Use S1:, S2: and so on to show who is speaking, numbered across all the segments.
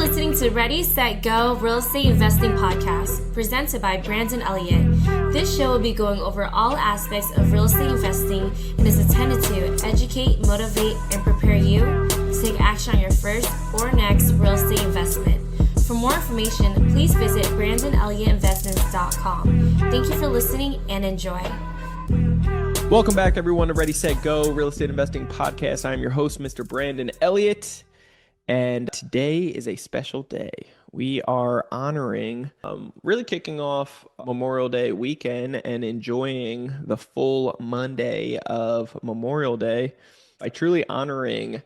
S1: listening to Ready, Set, Go Real Estate Investing Podcast, presented by Brandon Elliott. This show will be going over all aspects of real estate investing and is intended to educate, motivate, and prepare you to take action on your first or next real estate investment. For more information, please visit BrandonElliottInvestments.com. Thank you for listening and enjoy.
S2: Welcome back, everyone, to Ready, Set, Go Real Estate Investing Podcast. I'm your host, Mr. Brandon Elliott. And today is a special day. We are honoring, really kicking off Memorial Day weekend and enjoying the full Monday of Memorial Day by truly honoring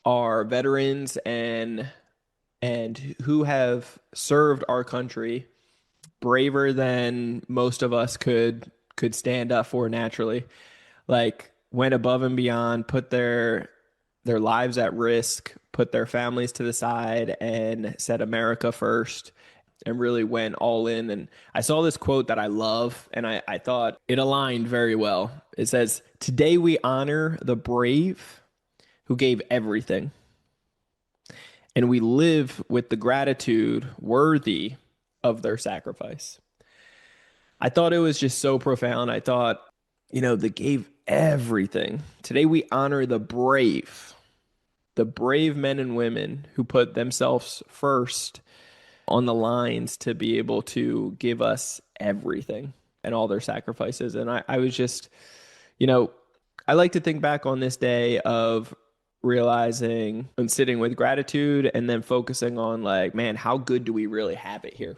S2: our veterans and who have served our country braver than most of us could stand up for naturally. Like, went above and beyond, put their lives at risk, put their families to the side, and set America first, and really went all in. And I saw this quote that I love, and I thought it aligned very well. It says, "Today we honor the brave who gave everything, and we live with the gratitude worthy of their sacrifice." I thought it was just so profound. I thought, they gave everything. Today we honor the brave men and women who put themselves first on the lines to be able to give us everything and all their sacrifices. And I was just, I like to think back on this day of realizing and sitting with gratitude and then focusing on like, man, how good do we really have it here?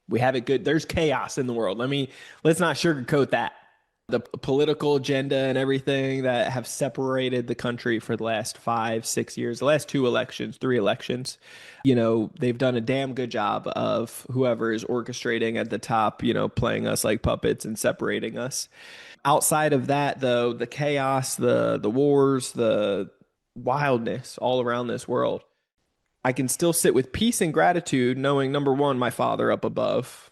S2: We have it good. There's chaos in the world. Let's not sugarcoat that. The political agenda and everything that have separated the country for the last 5-6 years, the last 3 elections, they've done a damn good job of whoever is orchestrating at the top, playing us like puppets and separating us. Outside of that, though, the chaos, the wars, the wildness all around this world, I can still sit with peace and gratitude knowing, number one, my Father up above,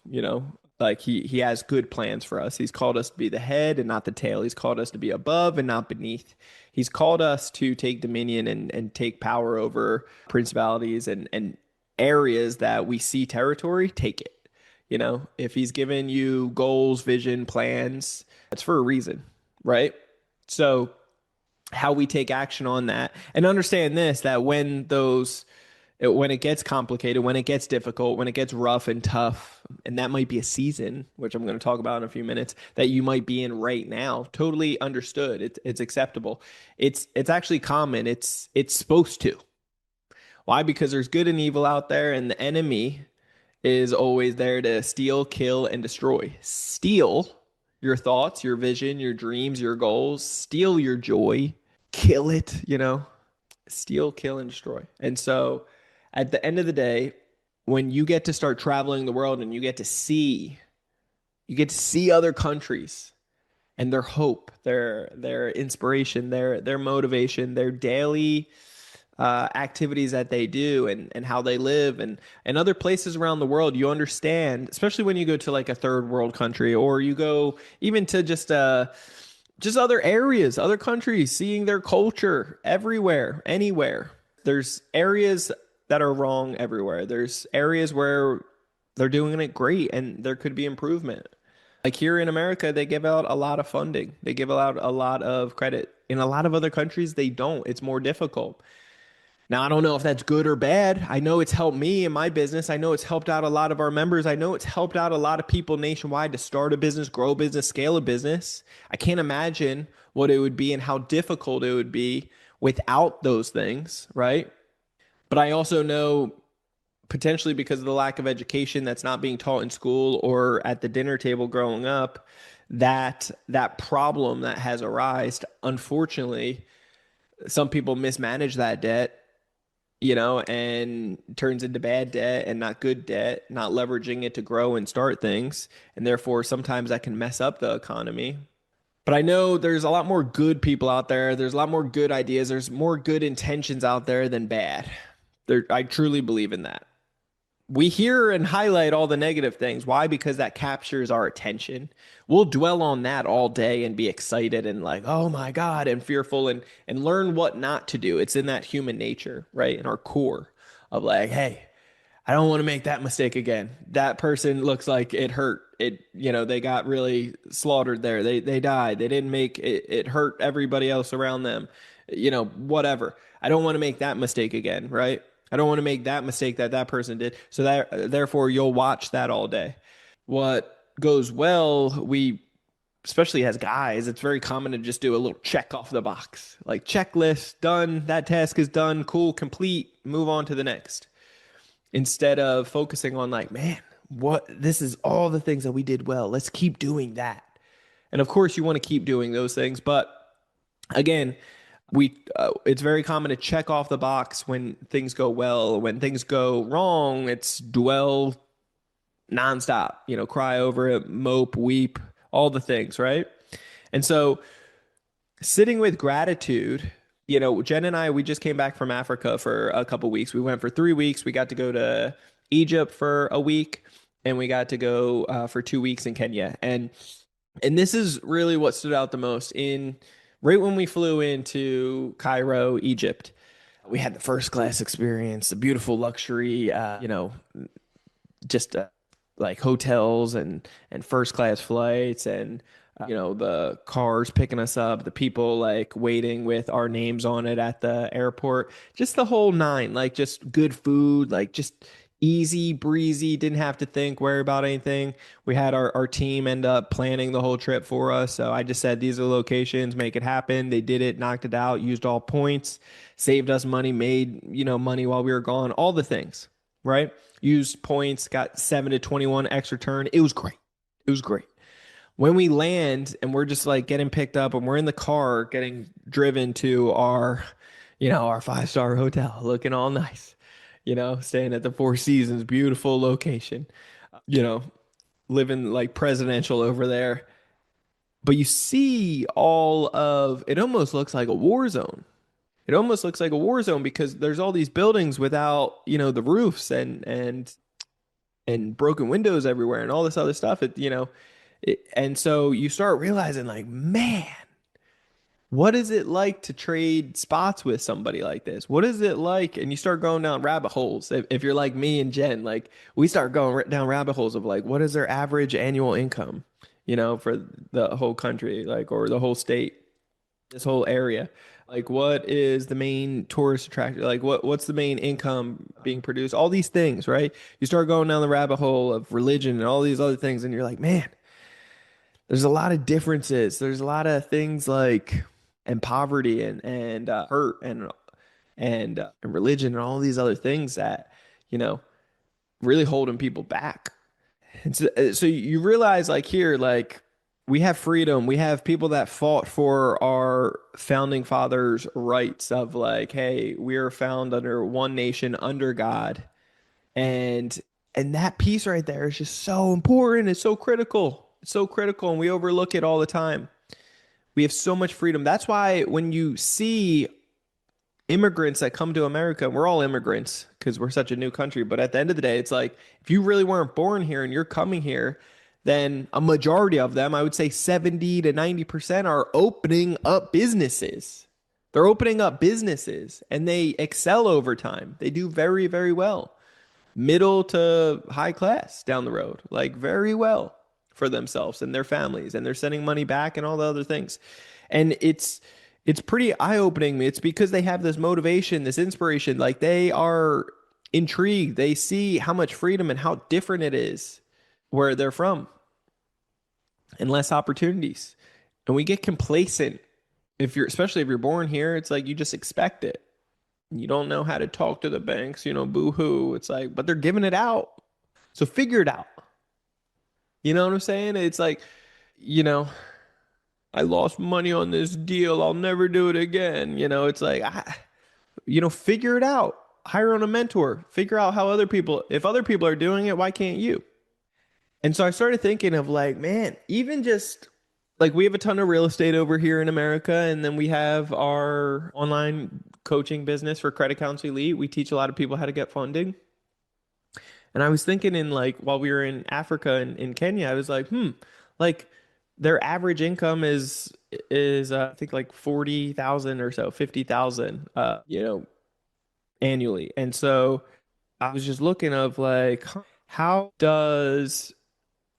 S2: like he has good plans for us. He's called us to be the head and not the tail. He's called us to be above and not beneath. He's called us to take dominion and take power over principalities and areas that we see territory, take it. If he's given you goals, vision, plans, it's for a reason, right? So how we take action on that and understand this, that when it gets complicated, when it gets difficult, when it gets rough and tough, and that might be a season, which I'm going to talk about in a few minutes, that you might be in right now, totally understood. It's acceptable. It's actually common. It's supposed to. Why? Because there's good and evil out there, and the enemy is always there to steal, kill, and destroy. Steal your thoughts, your vision, your dreams, your goals. Steal your joy. Kill it, Steal, kill, and destroy. And so at the end of the day, when you get to start traveling the world and you get to see other countries and their hope, their inspiration, their motivation, their daily activities that they do and how they live and other places around the world, you understand, especially when you go to like a third world country or you go even to just other areas, other countries, seeing their culture everywhere, anywhere. There's areas that are wrong everywhere. There's areas where they're doing it great and there could be improvement. Like here in America, they give out a lot of funding. They give out a lot of credit. In a lot of other countries, they don't. It's more difficult. Now, I don't know if that's good or bad. I know it's helped me in my business. I know it's helped out a lot of our members. I know it's helped out a lot of people nationwide to start a business, grow a business, scale a business. I can't imagine what it would be and how difficult it would be without those things, right? But I also know, potentially because of the lack of education that's not being taught in school or at the dinner table growing up, that problem that has arisen, unfortunately, some people mismanage that debt, and turns into bad debt and not good debt, not leveraging it to grow and start things. And therefore, sometimes that can mess up the economy. But I know there's a lot more good people out there. There's a lot more good ideas. There's more good intentions out there than bad. I truly believe in that. We hear and highlight all the negative things. Why? Because that captures our attention. We'll dwell on that all day and be excited and like, oh my God, and fearful and learn what not to do. It's in that human nature, right? In our core of like, hey, I don't want to make that mistake again. That person looks like it hurt. They got really slaughtered there. They died. They didn't make it, it hurt everybody else around them. Whatever. I don't want to make that mistake again, right? I don't want to make that mistake that that person did. So that therefore you'll watch that all day. What goes well, especially as guys, it's very common to just do a little check off the box. Like checklist, done, that task is done, cool, complete, move on to the next. Instead of focusing on like, man, this is all the things that we did well. Let's keep doing that. And of course, you want to keep doing those things, but again, it's very common to check off the box when things go well. When things go wrong, it's dwell nonstop, cry over it, mope, weep, all the things, right? And so sitting with gratitude, Jen and I, we just came back from Africa for a couple weeks. We went for 3 weeks. We got to go to Egypt for a week, and we got to go for 2 weeks in Kenya. And this is really what stood out the most. Right when we flew into Cairo, Egypt, we had the first class experience, the beautiful luxury, just like hotels and first class flights and the cars picking us up, the people like waiting with our names on it at the airport, just the whole nine, like just good food, like just easy breezy, didn't have to worry about anything. We had our team end up planning the whole trip for us. So I just said, these are the locations, make it happen. They did it, knocked it out, used all points, saved us money, made, money while we were gone, all the things, right? Used points, got 7 to 21 extra turn. It was great. It was great. When we land and we're just like getting picked up and we're in the car getting driven to our 5-star hotel, looking all nice, staying at the Four Seasons, beautiful location, living like presidential over there. But you see it almost looks like a war zone. It almost looks like a war zone because there's all these buildings without, the roofs and broken windows everywhere and all this other stuff. And so you start realizing like, man, what is it like to trade spots with somebody like this? What is it like? And you start going down rabbit holes. If you're like me and Jen, like we start going down rabbit holes of like, what is their average annual income, for the whole country, like, or the whole state, this whole area. Like, what is the main tourist attraction? Like, what's the main income being produced? All these things, right? You start going down the rabbit hole of religion and all these other things, and you're like, man, there's a lot of differences. There's a lot of things like and poverty and hurt and religion and all these other things that really holding people back. And so you realize like here, like we have freedom. We have people that fought for our founding fathers' rights of like, hey, we are found under one nation, under God. And that piece right there is just so important. It's so critical. It's so critical. And we overlook it all the time. We have so much freedom. That's why when you see immigrants that come to America, we're all immigrants because we're such a new country. But at the end of the day, it's like, if you really weren't born here and you're coming here, then a majority of them, I would say 70 to 90% are opening up businesses. They're opening up businesses and they excel over time. They do very, very well. Middle to high class down the road, like very well for themselves and their families, and they're sending money back and all the other things. And it's pretty eye-opening. It's because they have this motivation, this inspiration, like they are intrigued. They see how much freedom and how different it is where they're from and less opportunities. And we get complacent. Especially if you're born here, it's like you just expect it. You don't know how to talk to the banks, boo-hoo. It's like, but they're giving it out. So figure it out. You know what I'm saying? It's like, I lost money on this deal. I'll never do it again. It's like, figure it out. Hire on a mentor. Figure out how if other people are doing it, why can't you? And so I started thinking of like, man, even just like we have a ton of real estate over here in America. And then we have our online coaching business for Credit Counsel Elite. We teach a lot of people how to get funding. And I was thinking while we were in Africa and in Kenya, I was like, like their average income is I think like 40,000 or so, 50,000, annually. And so I was just looking of like, how does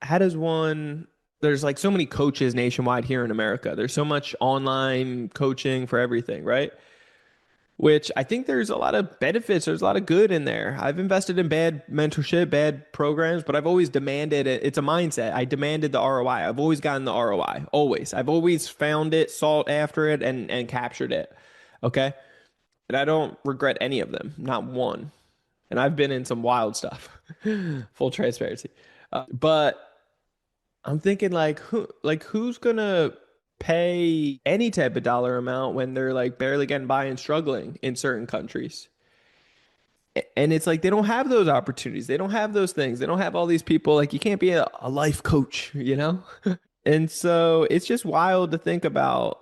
S2: how does one there's like so many coaches nationwide here in America. There's so much online coaching for everything, right? Which I think there's a lot of benefits. There's a lot of good in there. I've invested in bad mentorship, bad programs, but I've always demanded it. It's a mindset. I demanded the ROI. I've always gotten the ROI. Always. I've always found it, sought after it, and captured it. Okay. And I don't regret any of them, not one. And I've been in some wild stuff. Full transparency. But I'm thinking who's gonna pay any type of dollar amount when they're like barely getting by and struggling in certain countries. And it's like they don't have those opportunities. They don't have those things. They don't have all these people. Like you can't be a life coach, you know? And so it's just wild to think about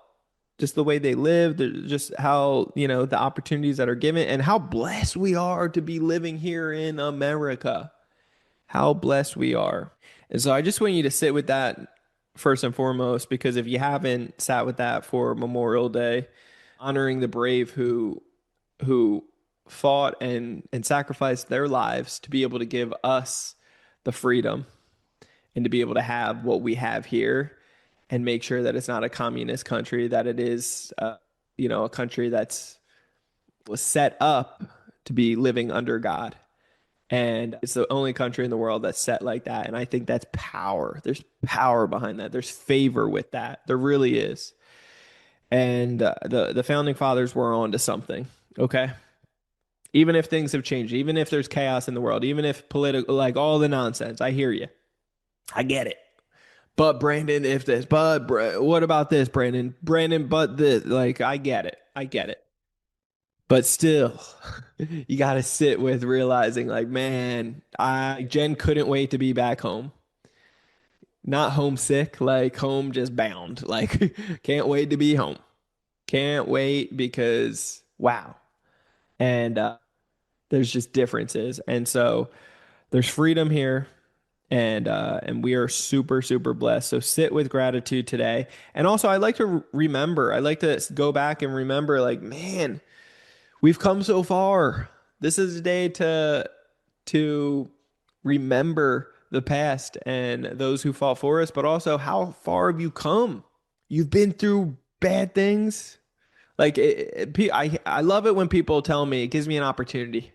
S2: just the way they live, just how, the opportunities that are given and how blessed we are to be living here in America. How blessed we are. And so I just want you to sit with that first and foremost, because if you haven't sat with that for Memorial Day, honoring the brave who fought and sacrificed their lives to be able to give us the freedom and to be able to have what we have here and make sure that it's not a communist country, that it is, a country that's was set up to be living under God. And it's the only country in the world that's set like that. And I think that's power. There's power behind that. There's favor with that. There really is. And the founding fathers were on to something. Okay. Even if things have changed, even if there's chaos in the world, even if political, like all the nonsense, I hear you. I get it. But Brandon, if this, what about this, Brandon? Brandon, but this, like, I get it. I get it. But still, you got to sit with realizing, like, man, Jen couldn't wait to be back home. Not homesick, like home just bound. Like, can't wait to be home. Can't wait because, wow. And there's just differences. And so there's freedom here. And we are super, super blessed. So sit with gratitude today. And also, I like to remember, I like to go back and remember, like, man, we've come so far. This is a day to remember the past and those who fought for us, but also how far have you come? You've been through bad things. Like I love it when people tell me, it gives me an opportunity.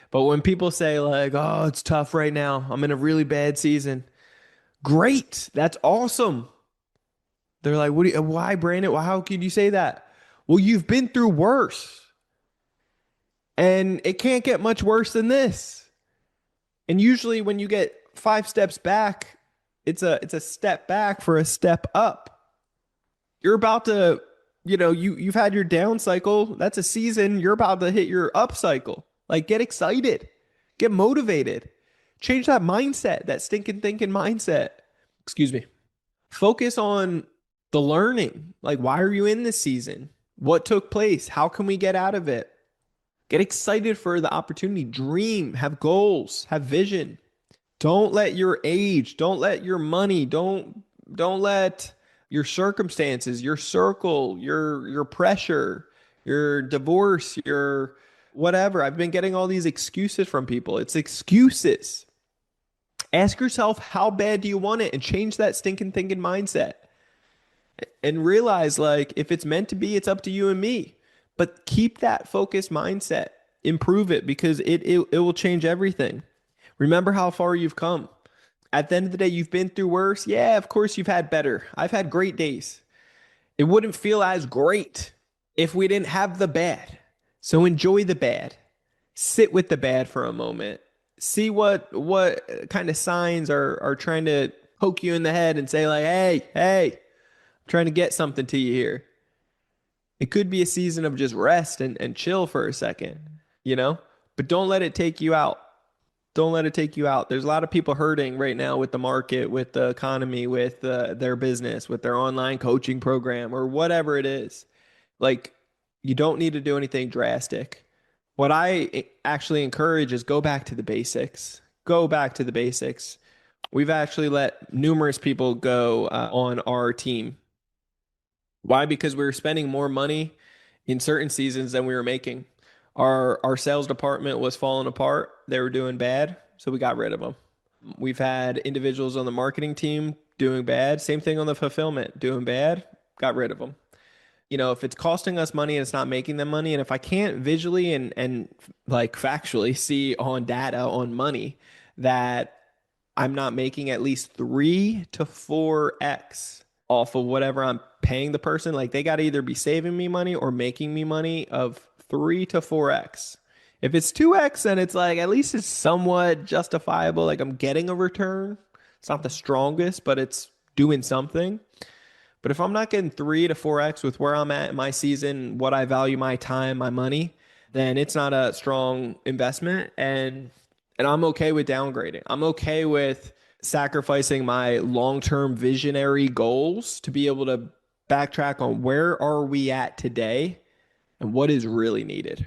S2: But when people say like, "Oh, it's tough right now. I'm in a really bad season." Great. That's awesome. They're like, why, Brandon? Well, how could you say that? Well, you've been through worse. And it can't get much worse than this. And usually when you get 5 steps back, it's a step back for a step up. You're about to, you've had your down cycle. That's a season. You're about to hit your up cycle. Like, get excited, get motivated, change that mindset, that stinking thinking mindset. Excuse me. Focus on the learning. Like, why are you in this season? What took place? How can we get out of it? Get excited for the opportunity. Dream, have goals, have vision. Don't let your age, don't let your money, don't let your circumstances, your circle, your pressure, your divorce, your whatever. I've been getting all these excuses from people. It's excuses. Ask yourself, how bad do you want it? And change that stinking thinking mindset. And realize, like, if it's meant to be, it's up to you and me. But keep that focused mindset. Improve it, because it will change everything. Remember how far you've come. At the end of the day, you've been through worse. Yeah, of course you've had better. I've had great days. It wouldn't feel as great if we didn't have the bad. So enjoy the bad. Sit with the bad for a moment. See what kind of signs are trying to poke you in the head and say, like, hey, I'm trying to get something to you here. It could be a season of just rest and chill for a second, but don't let it take you out. Don't let it take you out. There's a lot of people hurting right now with the market, with the economy, with their business, with their online coaching program or whatever it is. Like, you don't need to do anything drastic. What I actually encourage is go back to the basics. Go back to the basics. We've actually let numerous people go on our team. Why? Because we were spending more money in certain seasons than we were making. Our sales department was falling apart. They were doing bad, so we got rid of them. We've had individuals on the marketing team doing bad. Same thing on the fulfillment, doing bad, got rid of them. If it's costing us money and it's not making them money, and if I can't visually and like factually see on data on money that I'm not making at least 3 to 4x off of whatever I'm paying the person, like they got to either be saving me money or making me money of 3 to 4x. If it's 2x, then it's like at least it's somewhat justifiable. Like I'm getting a return. It's not the strongest, but it's doing something. But if I'm not getting 3 to 4x with where I'm at in my season, what I value my time, my money, then it's not a strong investment. And I'm okay with downgrading. I'm okay with sacrificing my long-term visionary goals to be able to backtrack on where are we at today and what is really needed.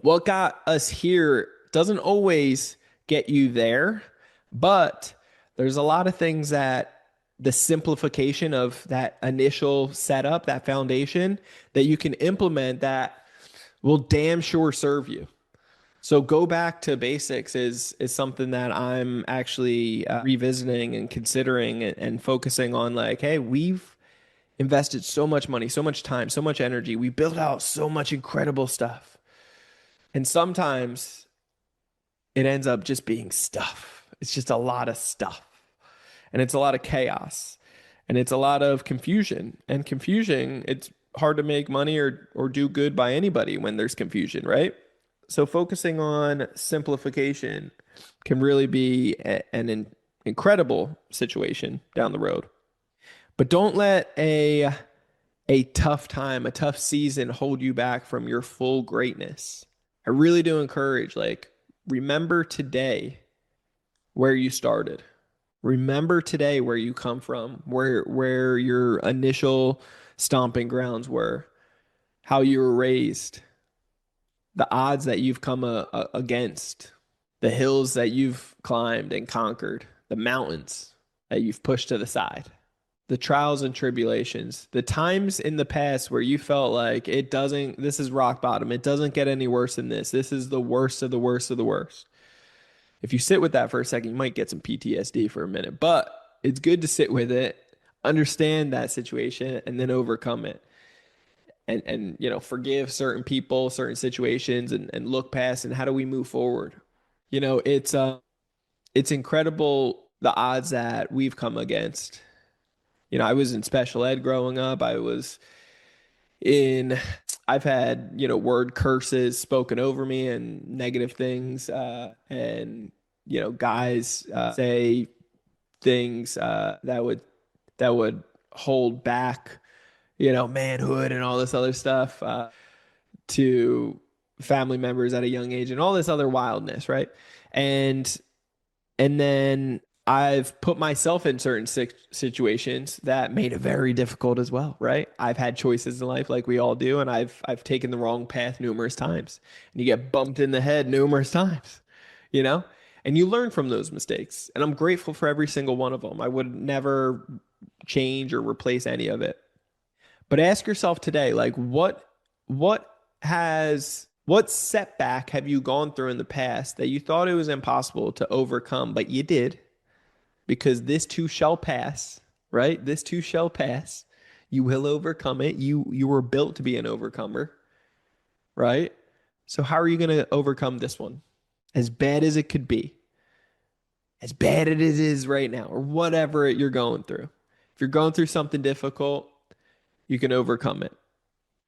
S2: What got us here doesn't always get you there, but there's a lot of things that the simplification of that initial setup, that foundation that you can implement that will damn sure serve you. So go back to basics is something that I'm actually revisiting and considering and focusing on. Like, hey, we've invested so much money, so much time, so much energy. We built out so much incredible stuff. And sometimes it ends up just being stuff. It's just a lot of stuff. And it's a lot of chaos. And it's a lot of confusion. And confusion, it's hard to make money or do good by anybody when there's confusion, right? So focusing on simplification can really be an incredible situation down the road. But don't let a tough time, a tough season hold you back from your full greatness. I really do encourage, remember today where you started. Remember today where you come from, where your initial stomping grounds were, how you were raised, the odds that you've come against, the hills that you've climbed and conquered, the mountains that you've pushed to the side, the trials and tribulations, the times in the past where you felt like this is rock bottom. It doesn't get any worse than this. This is the worst of the worst of the worst. If you sit with that for a second, you might get some PTSD for a minute, but it's good to sit with it, understand that situation, and then overcome it. And forgive certain people, certain situations, and look past, and how do we move forward? It's incredible the odds that we've come against. I was in special ed growing up. I've had, word curses spoken over me and negative things. And guys say things that would hold back, manhood and all this other stuff to family members at a young age and all this other wildness, right? And then I've put myself in certain situations that made it very difficult as well, right? I've had choices in life like we all do, and I've taken the wrong path numerous times. And you get bumped in the head numerous times, And you learn from those mistakes. And I'm grateful for every single one of them. I would never change or replace any of it. But ask yourself today, what setback have you gone through in the past that you thought it was impossible to overcome, but you did? Because this too shall pass, right? This too shall pass. You will overcome it. You were built to be an overcomer, right? So how are you going to overcome this one? As bad as it could be, as bad as it is right now, or whatever you're going through. If you're going through something difficult, you can overcome it.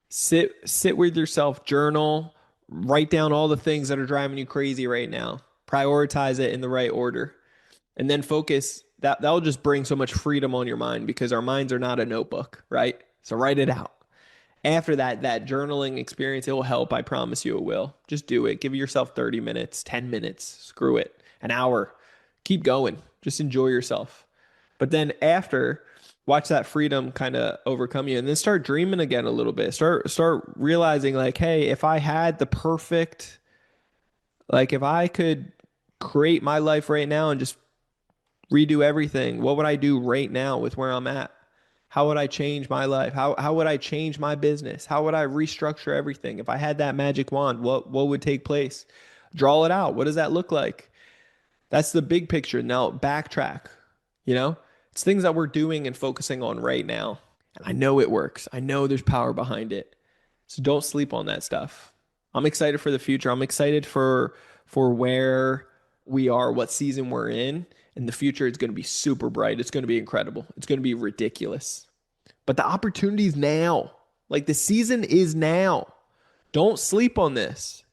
S2: Sit with yourself, journal, write down all the things that are driving you crazy right now. Prioritize it in the right order. And then focus. That'll just bring so much freedom on your mind because our minds are not a notebook, right? So write it out. After that journaling experience, it will help. I promise you it will. Just do it. Give yourself 30 minutes, 10 minutes. Screw it. An hour. Keep going. Just enjoy yourself. But then after, watch that freedom kind of overcome you, and then start dreaming again a little bit. Start realizing hey, if I had the perfect, if I could create my life right now and just redo everything, what would I do right now with where I'm at? How would I change my life? How would I change my business? How would I restructure everything? If I had that magic wand, what would take place? Draw it out. What does that look like? That's the big picture. Now backtrack, it's things that we're doing and focusing on right now. And I know it works. I know there's power behind it. So don't sleep on that stuff. I'm excited for the future. I'm excited for where we are, what season we're in. And the future is going to be super bright. It's going to be incredible. It's going to be ridiculous. But the opportunity is now. Like the season is now. Don't sleep on this.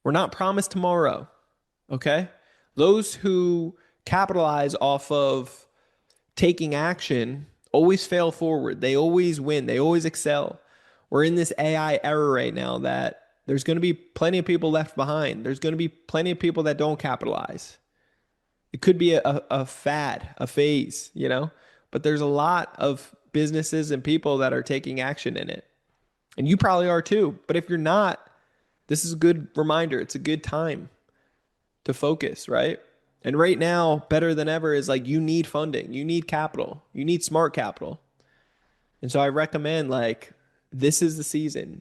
S2: We're not promised tomorrow. Okay? Those who capitalize off of taking action always fail forward. They always win. They always excel. We're in this AI era right now that there's going to be plenty of people left behind. There's going to be plenty of people that don't capitalize. It could be a fad, a phase, but there's a lot of businesses and people that are taking action in it. And you probably are too. But if you're not, this is a good reminder. It's a good time to focus, right? And right now, better than ever is like you need funding. You need capital. You need smart capital. And so I recommend this is the season.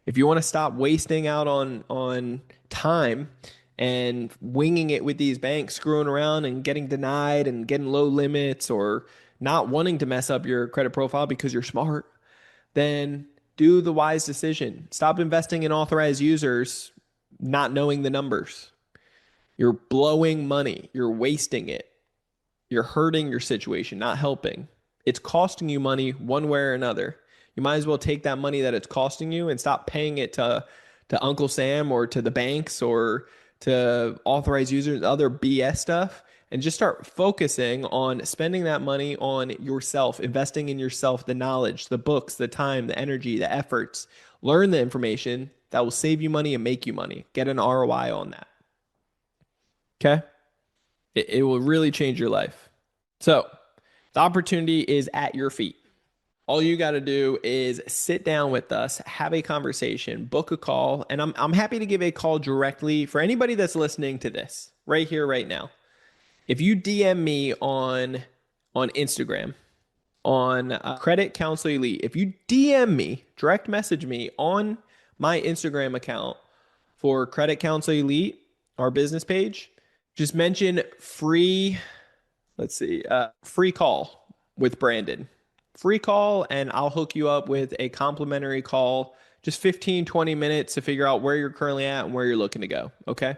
S2: If you want to stop wasting out on time and winging it with these banks, screwing around and getting denied and getting low limits or not wanting to mess up your credit profile because you're smart, then do the wise decision. Stop investing in authorized users, not knowing the numbers. You're blowing money. You're wasting it. You're hurting your situation, not helping. It's costing you money one way or another. You might as well take that money that it's costing you and stop paying it to Uncle Sam or to the banks or to authorized users, other BS stuff, and just start focusing on spending that money on yourself, investing in yourself, the knowledge, the books, the time, the energy, the efforts. Learn the information that will save you money and make you money. Get an ROI on that. Okay? It will really change your life. So the opportunity is at your feet. All you got to do is sit down with us, have a conversation, book a call, and I'm happy to give a call directly for anybody that's listening to this right here, right now. If you DM me on Instagram, on Credit Counsel Elite, if you DM me, direct message me on my Instagram account for Credit Counsel Elite, our business page, just mention free call with Brandon. Free call, and I'll hook you up with a complimentary call, just 15, 20 minutes to figure out where you're currently at and where you're looking to go, okay?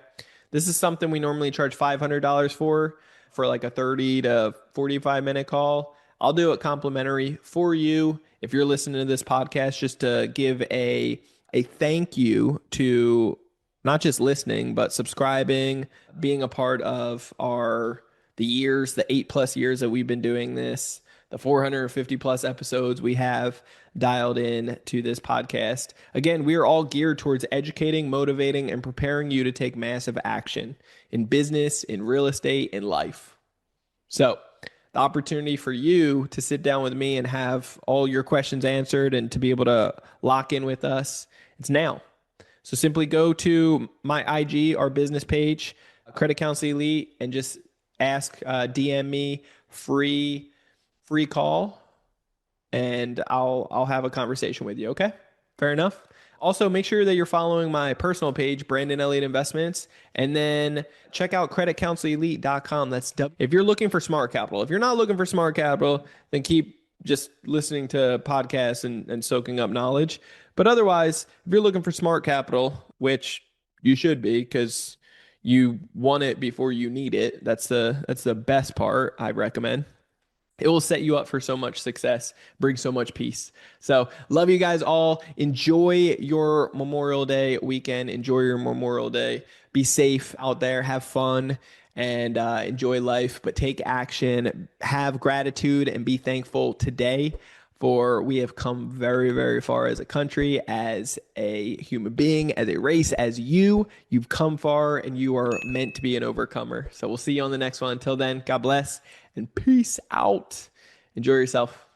S2: This is something we normally charge $500 for like a 30 to 45 minute call. I'll do it complimentary for you if you're listening to this podcast, just to give a thank you to not just listening, but subscribing, being a part of the 8+ years that we've been doing this, the 450 plus episodes we have dialed in to this podcast. Again, we are all geared towards educating, motivating, and preparing you to take massive action in business, in real estate, in life. So the opportunity for you to sit down with me and have all your questions answered and to be able to lock in with us, it's now. So simply go to my IG, our business page, Credit Counsel Elite, and just ask, DM me free call, and I'll have a conversation with you. Okay? Fair enough. Also, make sure that you're following my personal page, Brandon Elliott Investments, and then check out creditcounselelite.com. If you're looking for smart capital. If you're not looking for smart capital, then keep just listening to podcasts and soaking up knowledge. But otherwise, if you're looking for smart capital, which you should be because you want it before you need it, that's the best part, I recommend. It will set you up for so much success, bring so much peace. So love you guys all. Enjoy your Memorial Day weekend. Enjoy your Memorial Day. Be safe out there. Have fun and enjoy life, but take action. Have gratitude and be thankful today, for we have come very, very far as a country, as a human being, as a race, as you've come far, and you are meant to be an overcomer. So we'll see you on the next one. Until then, God bless and peace out. Enjoy yourself.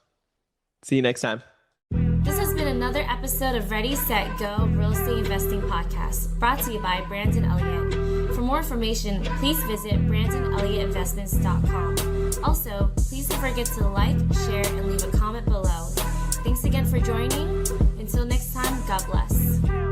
S2: See you next time.
S1: This has been another episode of Ready, Set, Go Real Estate Investing Podcast, brought to you by Brandon Elliott. For more information, please visit BrandonElliottInvestments.com. Also, please don't forget to like, share, and leave a comment below. Thanks again for joining. Until next time, God bless.